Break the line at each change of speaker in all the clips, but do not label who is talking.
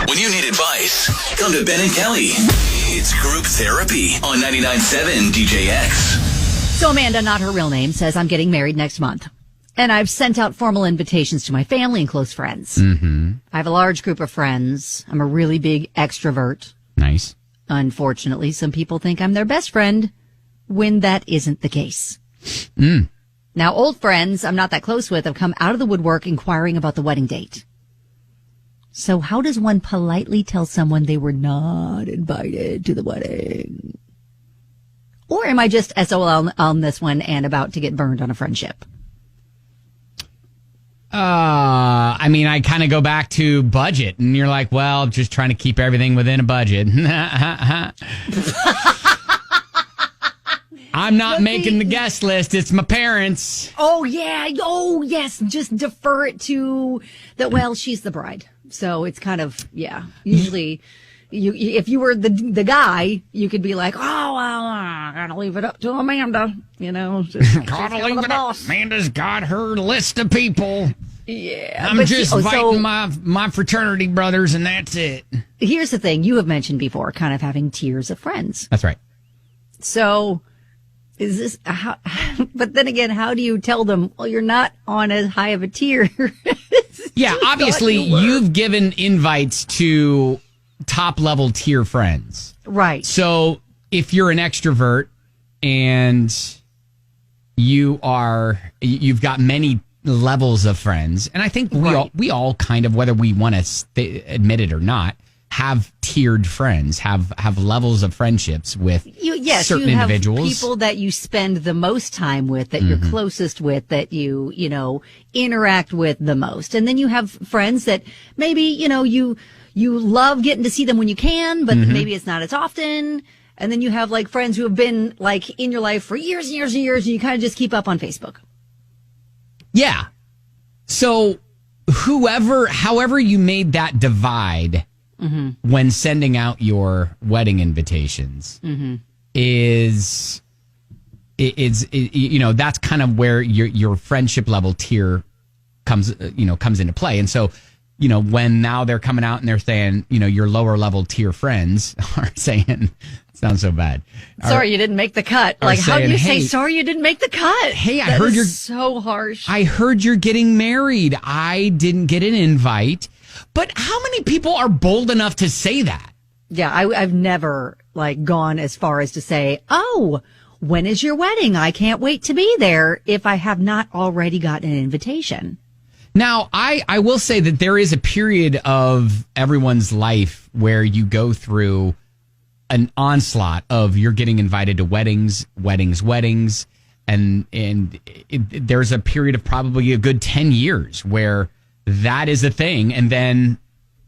When you need advice, come to Ben and Kelly. It's group therapy on 99.7 DJX.
So Amanda, not her real name, says, I'm getting married next month. And I've sent out formal invitations to my family and close friends.
Mm-hmm.
I have a large group of friends. I'm a really big extrovert.
Nice.
Unfortunately, some people think I'm their best friend when that isn't the case. Now, old friends I'm not that close with have come out of the woodwork inquiring about the wedding date. So how does one politely tell someone they were not invited to the wedding? Or am I just SOL on this one and about to get burned on a friendship?
I mean, I kind of go back to budget, and you're like, well, just trying to keep everything within a budget. I'm not making the guest list. It's my parents.
Oh, yeah. Oh, yes. Just defer it to the, well, she's the bride. So it's kind of, yeah. Usually, if you were the guy, you could be like, oh, well, I gotta leave it up to Amanda. You know,
Gotta leave it up. Amanda's got her list of people.
Yeah.
I'm just inviting my fraternity brothers, and that's it.
Here's the thing. You have mentioned before, kind of having tiers of friends.
That's right.
So is this, but then again, how do you tell them, well, you're not on as high of a tier?
Yeah, obviously, you've given invites to top-level tier friends.
Right.
So if you're an extrovert and you've got many levels of friends, and I think we all kind of, whether we want to admit it or not, have tiered friends, have levels of friendships with certain individuals.
Have people that you spend the most time with, that you're closest with, that you interact with the most. And then you have friends that maybe, you love getting to see them when you can, but maybe it's not as often. And then you have like friends who have been like in your life for years and years and years, and you kind of just keep up on Facebook.
Yeah. So however you made that divide when sending out your wedding invitations is that's kind of where your friendship level tier comes into play. And so, when now they're coming out and they're saying, your lower level tier friends are saying, sounds so bad.
Sorry, you didn't make the cut. Like, how do you say, sorry, you didn't make the cut?
Hey, I heard you're
so harsh.
I heard you're getting married. I didn't get an invite. But how many people are bold enough to say that?
Yeah, I've never gone as far as to say, oh, when is your wedding? I can't wait to be there, if I have not already gotten an invitation.
Now, I will say that there is a period of everyone's life where you go through an onslaught of you're getting invited to weddings, and there's a period of probably a good 10 years where that is a thing, and then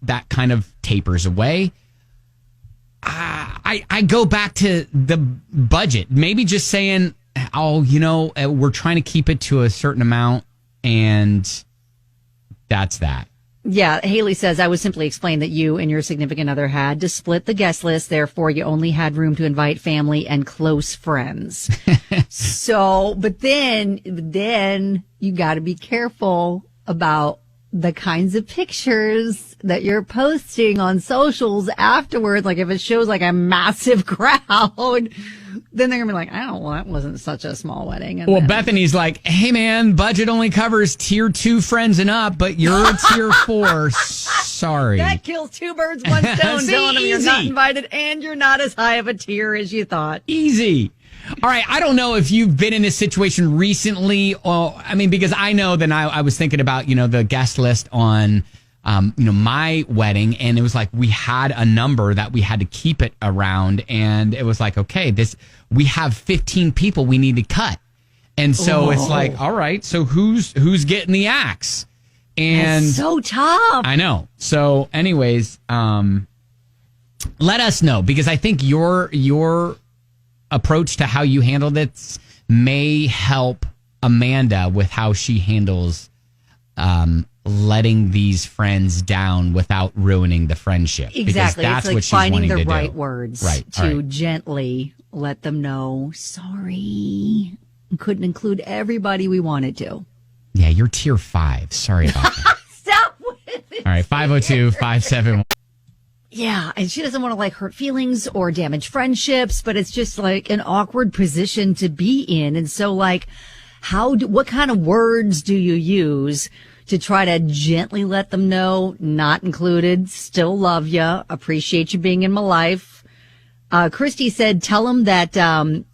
that kind of tapers away. I go back to the budget, maybe just saying, we're trying to keep it to a certain amount, and that's that.
Yeah, Haley says, I would simply explain that you and your significant other had to split the guest list. Therefore, you only had room to invite family and close friends. So, but then you got to be careful about the kinds of pictures that you're posting on socials afterwards. Like if it shows like a massive crowd, then they're gonna be like, that wasn't such a small wedding. And then
Bethany's like, hey man, budget only covers tier 2 friends and up, but you're a tier 4. Sorry.
That kills two birds, one stone. Telling them you're not invited and you're not as high of a tier as you thought.
Easy. All right, I don't know if you've been in this situation recently, because I know that I was thinking about, the guest list on, my wedding, and it was like we had a number that we had to keep it around, and it was like, okay, we have 15 people we need to cut. And so It's like, all right, so who's getting the axe? And
that's so tough.
I know. So anyways, let us know, because I think your approach to how you handled it may help Amanda with how she handles letting these friends down without ruining the friendship.
Exactly.
That's
it's
what she's
finding the
wanting to
right
do.
words
to
gently let them know, sorry, couldn't include everybody we wanted to.
Yeah, you're tier 5. Sorry about that.
Stop with it.
All right, 502-571.
Yeah, and she doesn't want to like hurt feelings or damage friendships, but it's just like an awkward position to be in. And so like, what kind of words do you use to try to gently let them know, not included, still love you, appreciate you being in my life? Christy said, tell them that,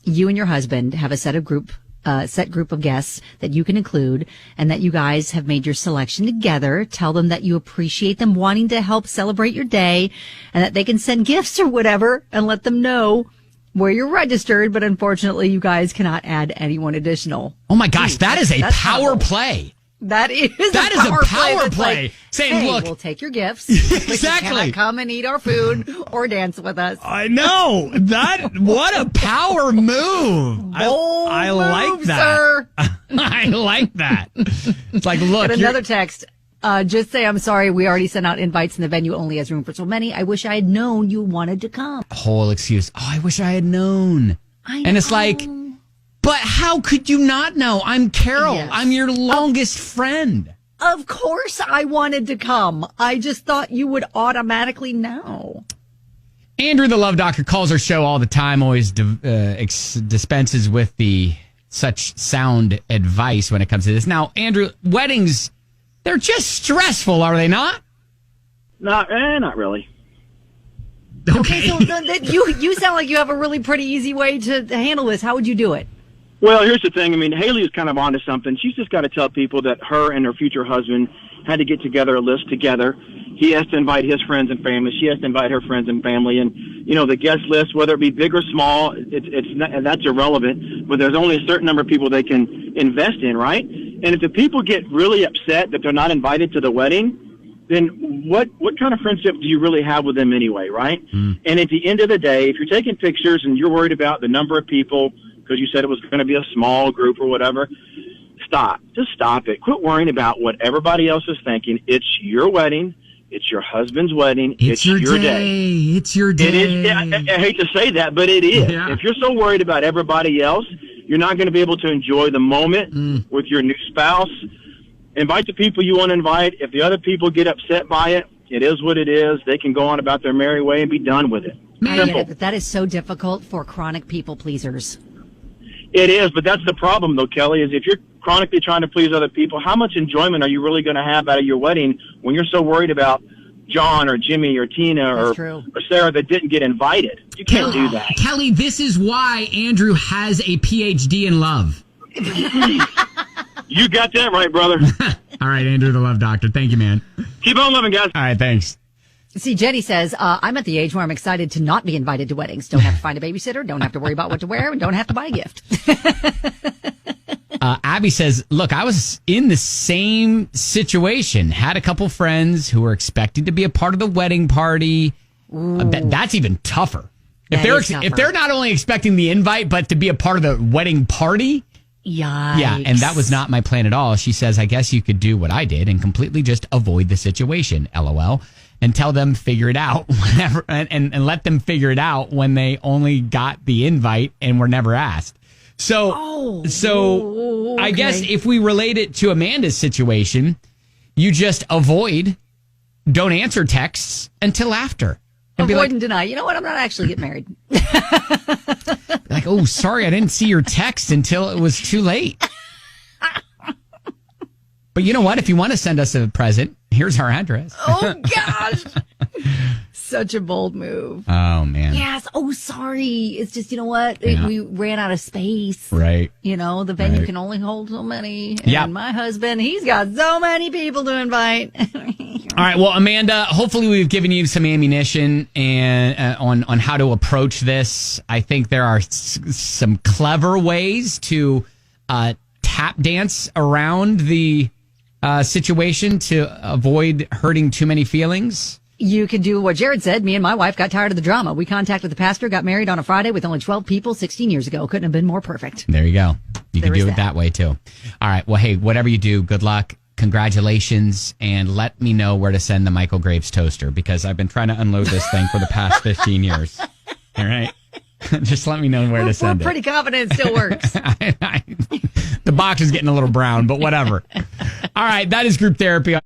you and your husband have a set group of guests that you can include and that you guys have made your selection together. Tell them that you appreciate them wanting to help celebrate your day and that they can send gifts or whatever, and let them know where you're registered. But unfortunately, you guys cannot add anyone additional.
Oh my gosh, that is a power play.
That is
a power play.
Like,
saying,
hey,
look,
we'll take your gifts.
Exactly.
But you cannot come and eat our food or dance with us.
I know what a power move. I like that.
Sir.
I like that. It's like, look.
And another text. Just say, I'm sorry. We already sent out invites and the venue only has room for so many. I wish I had known you wanted to come.
Whole excuse. Oh, I wish I had known. And it's like, but how could you not know? I'm Carol. Yes. I'm your longest friend.
Of course I wanted to come. I just thought you would automatically know.
Andrew, the Love Doctor, calls our show all the time, always dispenses with such sound advice when it comes to this. Now, Andrew, weddings, they're just stressful, are they not?
Not really.
Okay, so you sound like you have a really pretty easy way to handle this. How would you do it?
Well, here's the thing. I mean, Haley is kind of onto something. She's just got to tell people that her and her future husband had to get together a list together. He has to invite his friends and family. She has to invite her friends and family. And, you know, the guest list, whether it be big or small, it's not, that's irrelevant. But there's only a certain number of people they can invest in, right? And if the people get really upset that they're not invited to the wedding, then what kind of friendship do you really have with them anyway, right? And at the end of the day, if you're taking pictures and you're worried about the number of people, because you said it was going to be a small group or whatever, stop. Just stop it. Quit worrying about what everybody else is thinking. It's your wedding. It's your husband's wedding. It's your day.
It's your day.
It is. I hate to say that, but it is. Yeah. If you're so worried about everybody else, you're not going to be able to enjoy the moment with your new spouse. Invite the people you want to invite. If the other people get upset by it, it is what it is. They can go on about their merry way and be done with it.
I get it, but that is so difficult for chronic people pleasers.
It is, but that's the problem, though, Kelly, is if you're chronically trying to please other people, how much enjoyment are you really going to have out of your wedding when you're so worried about John or Jimmy or Tina or Sarah that didn't get invited? You can't do that.
Kelly, this is why Andrew has a PhD in love.
You got that right, brother.
All right, Andrew, the Love Doctor. Thank you, man.
Keep on loving, guys. All
right, thanks.
See, Jenny says, I'm at the age where I'm excited to not be invited to weddings. Don't have to find a babysitter. Don't have to worry about what to wear. And don't have to buy a gift.
Abby says, look, I was in the same situation. Had a couple friends who were expecting to be a part of the wedding party. That's even tougher. If they're not only expecting the invite, but to be a part of the wedding party.
Yikes.
Yeah, and that was not my plan at all. She says, I guess you could do what I did and completely just avoid the situation, LOL. And tell them figure it out whenever, and let them figure it out when they only got the invite and were never asked. So okay. I guess if we relate it to Amanda's situation, you just avoid, don't answer texts until after. And
avoid and deny. You know what? I'm not actually getting married.
Like, oh, sorry, I didn't see your text until it was too late. But you know what? If you want to send us a present, here's our address.
Oh, gosh. Such a bold move.
Oh, man.
Yes. Oh, sorry. It's just, you know what? We ran out of space.
Right.
You know, the venue can only hold so many. And my husband, he's got so many people to invite.
All right. Well, Amanda, hopefully we've given you some ammunition and on how to approach this. I think there are some clever ways to tap dance around the situation to avoid hurting too many feelings.
You can do what Jared said. Me and my wife got tired of the drama. We contacted the pastor, got married on a Friday with only 12 people 16 years ago. Couldn't have been more perfect.
There you go. You can do it that way, too. All right. Well, hey, whatever you do, good luck. Congratulations. And let me know where to send the Michael Graves toaster, because I've been trying to unload this thing for the past 15 years. All right. Just let me know where to send it.
We're pretty confident it still works.
The box is getting a little brown, but whatever. All right. That is Group Therapy.